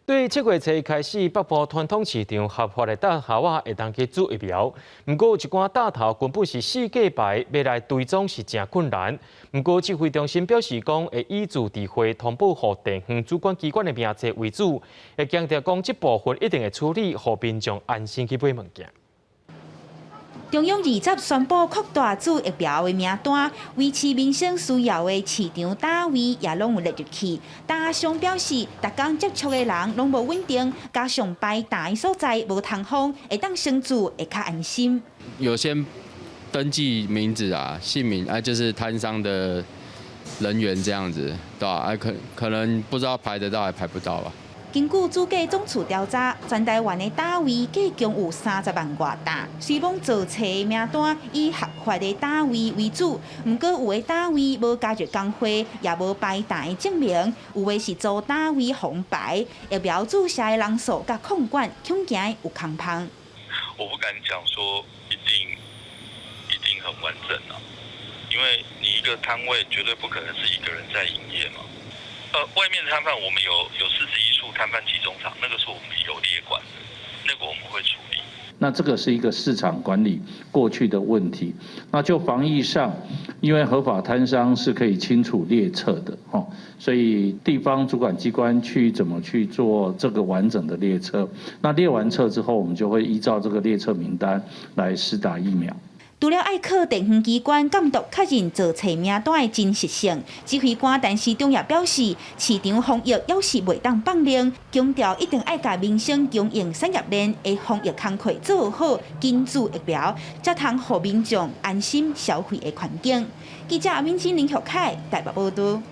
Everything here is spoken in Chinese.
对7月初开始，北部传统市场合法的大头啊，会当去煮疫苗。不过有一寡大头根本是四价牌，要来追踪是真困难。不过指挥中心表示讲，会依据地会通报予地方主管机关的名册为主，会强调讲这部分一定会处理，予民众安心去买物件。中央20宣布扩大煮疫苗的名单，维持民生需要的市场单位也拢有列入去。大商表示，逐工接触的人拢无稳定，加上排大的所在无通风，会当生住会较安心。有先登记名字啊、姓名啊，就是摊商的人员这样子，对吧？可能不知道排得到还排不到吧。根据主计总处调查，全台湾的单位计共有30万外单，虽讲做册名单以合法的单位为主，不过有的单位无加入工会，也无排单的证明，有的是做单位红牌，疫苗注射的人数甲控管恐惊有空旁。我不敢讲说一定很完整啊，因为你一个摊位绝对不可能是一个人在营业嘛。外面摊贩我们有41处摊贩集中场，那个是我们有列管的，那个我们会处理。那这个是一个市场管理过去的问题。那就防疫上，因为合法摊商是可以清楚列册的，所以地方主管机关去怎么去做这个完整的列册。那列完册之后，我们就会依照这个列册名单来施打疫苗。除了爱靠地方机关监督确认造册名单的真实性，指挥官陈时中也表示，市场防疫要是袂当放任，强调一定爱甲民生经营产业链的防疫工作做好，紧煮疫苗，才通予民众安心消费的环境。记者民生林玉凯台北报道。